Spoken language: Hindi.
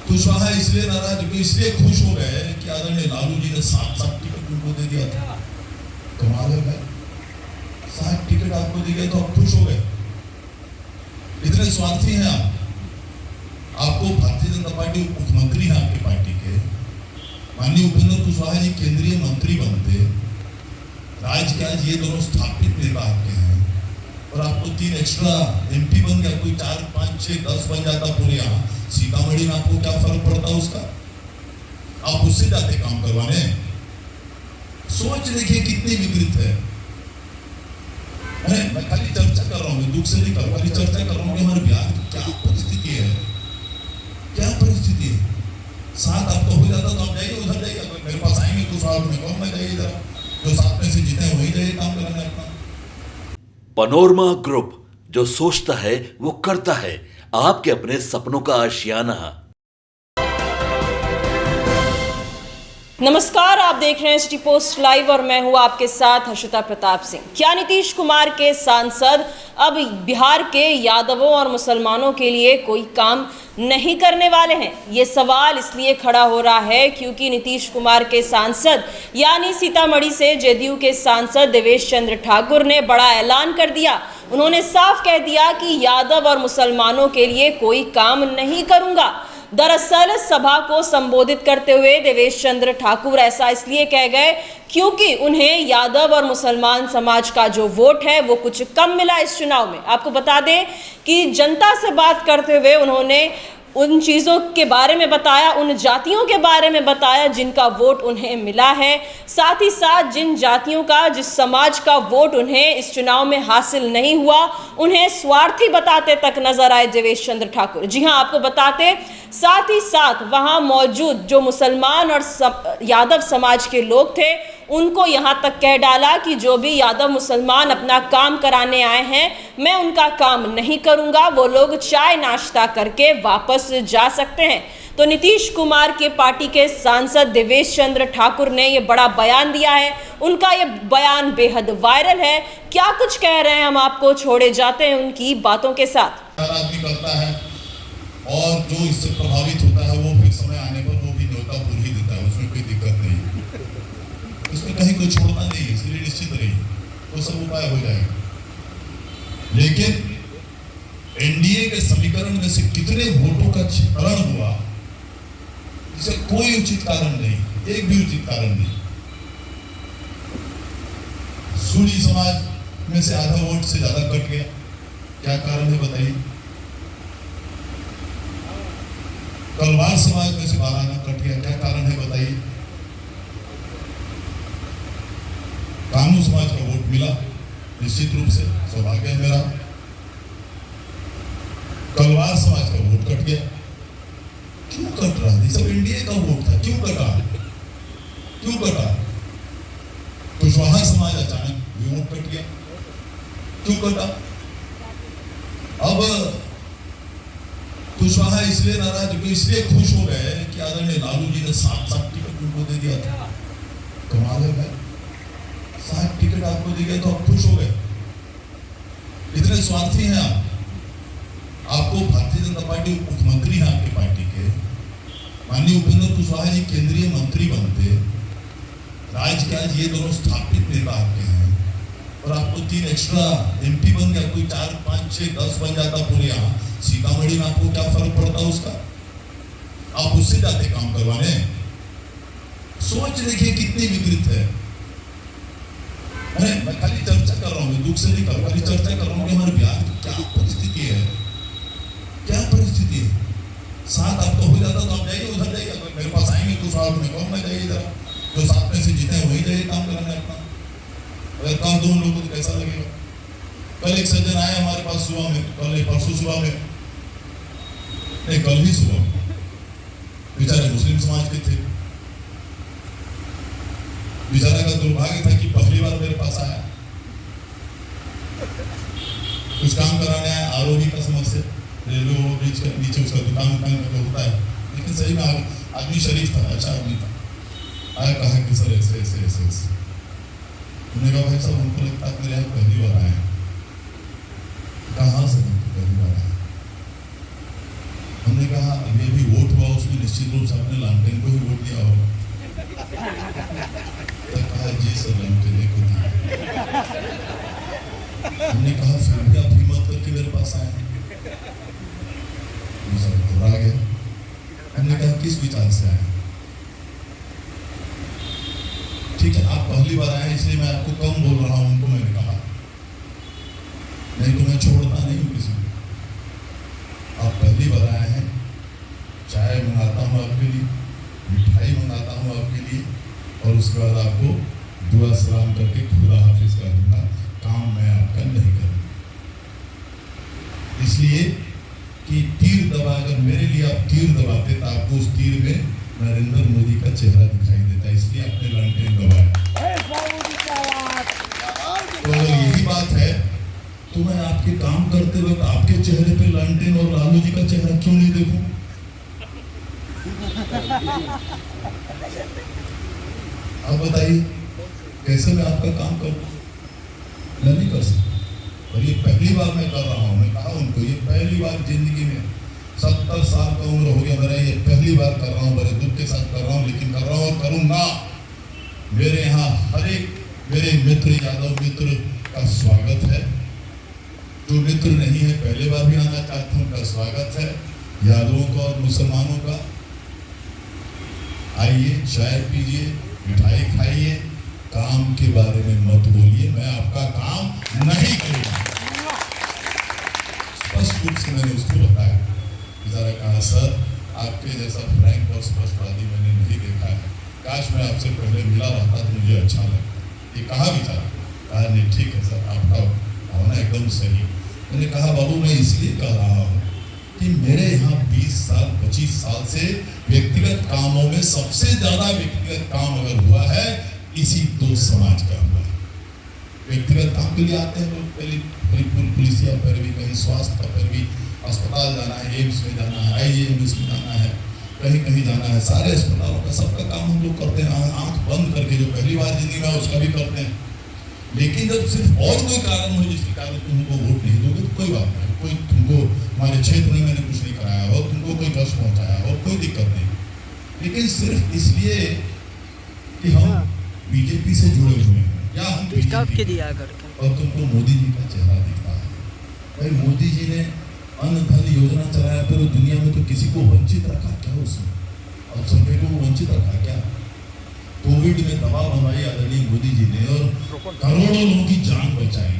कुशवाहा इसलिए नाराज, इसलिए खुश हो गए कि आदरणीय लालू जी ने 7 टिकट उनको दे दिया था। कमाल है भाई, 7 टिकट आपको दी गई तो आप खुश हो गए। इतने स्वार्थी हैं आप। आपको भारतीय जनता पार्टी मुख्यमंत्री है आपकी पार्टी के, माननीय उपेंद्र कुशवाहा जी केंद्रीय मंत्री बनते, राज्य के आज ये दोनों स्थापित नेता आपके हैं, और आपको 3 एक्स्ट्रा एमपी बन गया, कोई 4, 5, 6, 10 बन जाता पूरे यहाँ सीतामढ़ी में, आपको क्या फर्क पड़ता उसका? आप उससे जाते काम करवाने। सोच देखिए कितनी विकृत है। मैं खाली चर्चा कर रहा हूँ, दुख से नहीं कर रहा, खाली चर्चा कर रहा हूँ कि हमारे बिहार की क्या परिस्थिति है, क्या परिस्थिति है। 7 आपका हो जाता तो आप जाइए, उधर जाइए, मेरे पास आएंगे कुछ और में कहूँगा जाइए जरा, जो 7 में से जीते वही जाइए काम करने अपना। पनोरमा ग्रुप, जो सोचता है वो करता है, आपके अपने सपनों का आशियाना। नमस्कार, आप देख रहे हैं सिटी पोस्ट लाइव और मैं हूं आपके साथ हर्षिता प्रताप सिंह। क्या नीतीश कुमार के सांसद अब बिहार के यादवों और मुसलमानों के लिए कोई काम नहीं करने वाले हैं? ये सवाल इसलिए खड़ा हो रहा है क्योंकि नीतीश कुमार के सांसद यानी सीतामढ़ी से जेडीयू के सांसद देवेश चंद्र ठाकुर ने बड़ा ऐलान कर दिया। उन्होंने साफ कह दिया कि यादव और मुसलमानों के लिए कोई काम नहीं करूंगा। दरअसल सभा को संबोधित करते हुए देवेश चंद्र ठाकुर ऐसा इसलिए कह गए क्योंकि उन्हें यादव और मुसलमान समाज का जो वोट है वो कुछ कम मिला इस चुनाव में। आपको बता दें कि जनता से बात करते हुए उन्होंने उन चीज़ों के बारे में बताया, उन जातियों के बारे में बताया जिनका वोट उन्हें मिला है, साथ ही साथ जिन जातियों का, जिस समाज का वोट उन्हें इस चुनाव में हासिल नहीं हुआ, उन्हें स्वार्थी बताते तक नजर आए देवेश चंद्र ठाकुर। जी हां, आपको बताते साथ ही साथ वहां मौजूद जो मुसलमान और यादव समाज के लोग थे उनको यहां तक कह डाला कि जो भी यादव मुसलमान अपना काम कराने आए हैं मैं उनका काम नहीं करूंगा, वो लोग चाय नाश्ता करके वापस जा सकते हैं। तो नीतीश कुमार के पार्टी के सांसद देवेश चंद्र ठाकुर ने ये बड़ा बयान दिया है। उनका ये बयान बेहद वायरल है। क्या कुछ कह रहे हैं हम आपको छोड़े जाते हैं उनकी बातों के साथ। आदमी करता है और जो इससे प्रभावित होता है वो फिर समय आने पर वो भी न्योता पूर ही देता है, उसमें कोई दिक्कत नहीं, उसमें कहीं कोई छोड़ना नहीं है, इसलिए निश्चित रहिए वो सब उपाय हो जाएगा। लेकिन एनडीए के समीकरण में से कितने वोटों का छिपकरण हुआ, इसे कोई उचित कारण नहीं, एक भी उचित कारण नहीं। सूरी समाज में से आधा वोट से ज्यादा कट गया, क्या कारण है बताइए? कलवार समाज में से 12 आना कट गया, क्या कारण है बताइए? कानू समाज का वोट मिला, निश्चित रूप से सौभाग्य है मेरा। कलवार समाज का वोट कट गया। क्यों कट रहा है? सब एनडीए का वोट था, क्यों कटा? क्यों कटा? कुशवाहा समाज अचानक वोट कट गया, क्यों कटा? अब कुशवाहा इसलिए नाराज, इसलिए खुश हो गए कि आदरणीय लालू जी ने 7 टिकट उनको दे दिया था। कमाल है भाई, 7 टिकट आपको दी गई तो आप खुश हो गए। इतने स्वार्थी हैं आप। आपको भारतीय जनता पार्टी मुख्यमंत्री है आपकी पार्टी के, माननीय उपेंद्र कुशवाहा जी केंद्रीय मंत्री बनते, राज्य के आज ये दोनों स्थापित नेता आपके हैं, और आपको 3 एक्स्ट्रा एमपी बन गया, कोई 4, 5, 6, 10 बन जाता पूरे यहाँ सीतामढ़ी में, आपको क्या फर्क पड़ता उसका? आप उससे जाते काम करवाने। सोच देखिए कितनी विकृत है। मैं खाली चर्चा कर रहा हूँ, दुख से नहीं कर रहा, खाली चर्चा कर रहा हूँ कि हमारे बिहार की क्या परिस्थिति है, क्या परिस्थिति है। 7 आपका हो जाता तो आप जाइए, उधर जाइए, मेरे पास आएंगे कुछ और में कहूँगा जाइए जरा, जो 7 में से जीते वही जाइए काम करने अपना। अगर काम दो लोगों को कैसा लगेगा? कल एक सज्जन आए हमारे पास सुबह में, कल परसों सुबह में, नहीं कल ही सुबह में, बेचारे मुस्लिम समाज के थे। बेचारे का दुर्भाग्य था कि पहली बार मेरे पास आया, कुछ काम कराने आया, आरोही का समस्या, रेलवे ब्रिज के नीचे उसका दुकान होता है, लेकिन सही में आदमी शरीफ था, अच्छा आदमी था। आया, कहा कि सर ऐसे ऐसे ऐसे ऐसे। उन्होंने कहा भाई साहब हमको लगता है मेरे यहाँ पहली बार आए हैं। कहाँ से पहली बार आए? हमने कहा अभी अभी वोट हुआ उसमें किस विचार से आए? ठीक है, आप पहली बार आए इसलिए मैं आपको कम बोल रहा हूं, उनको मैंने कहा, नहीं तो मैं छोड़ता नहीं हूं किसी को। आप पहली बार आए हैं, चाय मंगाता हूं आपके लिए, मिठाई मंगाता हूं आपके लिए, और उसके बाद आपको दुआ सलाम करके खुदा हाफिज कर दूंगा। काम मैं आपका नहीं करूंगा, इसलिए कि तीर दबा, अगर मेरे लिए आप तीर दबाते तो आपको उस तीर में नरेंद्र मोदी का चेहरा दिखाई देता, इसलिए आपने लालटेन दबाया। तो अगर यही बात है तो मैं आपके काम करते वक्त आपके चेहरे पे लालटेन और लालू जी का चेहरा क्यों नहीं देखूं? आप बताइए कैसे मैं आपका काम करूं? मैं नहीं कर सकता। और ये पहली बार मैं कर रहा हूं, मैं कहा उनको ये पहली बार जिंदगी में 70 साल का उम्र हो गया मेरा, ये पहली बार कर रहा हूं, बड़े दुख के साथ कर रहा हूं, लेकिन कर रहा हूं और करूंगा। मेरे यहाँ हर एक मेरे मित्र, यादव मित्र का स्वागत है। जो मित्र नहीं है पहले बार भी आना चाहते हैं, उनका स्वागत है। यादवों का और मुसलमानों का, आइए चाय पीजिए, मिठाई खाइए, काम के बारे में मत बोलिए, मैं आपका काम नहीं करूंगा। स्पष्ट रूप से मैंने उसको बताया, जरा कहा सर आपके जैसा फ्रैंक और स्पष्टवादी मैंने नहीं देखा है, काश मैं आपसे पहले मिला रहता तो मुझे अच्छा लगता। ये कहा भी कहा नहीं ठीक है सर, आपका भावना एकदम सही। मैंने कहा बाबू मैं इसलिए कह रहा हूँ कि मेरे यहाँ 20 साल 25 साल से व्यक्तिगत कामों में सबसे ज्यादा व्यक्तिगत काम अगर हुआ है इसी दो समाज का हुआ है। व्यक्तिगत काम के लिए आते हैं लोग, पहले पुलिसिया पैरवी, कहीं स्वास्थ्य का पैरवी, अस्पताल जाना है, एम्स में जाना है, IGMS में जाना है, कहीं कहीं जाना है, सारे अस्पतालों का सबका काम हम लोग करते हैं आंख बंद करके, जो पहली बार जिंदगी में उसका भी करते हैं। लेकिन जब सिर्फ और कोई कारण हो जिसके कारण तुमको वोट नहीं दोगे तो कोई बात नहीं, कोई तुमको हमारे क्षेत्र में मैंने कुछ नहीं कराया हो, तुमको कोई कष्ट पहुंचाया हो, कोई दिक्कत नहीं, लेकिन सिर्फ इसलिए कि हम बीजेपी से जुड़े हुए हैं या हम बीजेपी दिया करके, और तुमको मोदी जी का चेहरा दिखता है। भाई मोदी जी ने अन्न धन योजना चलाया, फिर दुनिया में तो किसी को वंचित रखा क्या उसने? अब सभी को वंचित रखा क्या? कोविड में दवा बनवाई आदरणीय मोदी जी ने और करोड़ों लोगों की जान बचाई।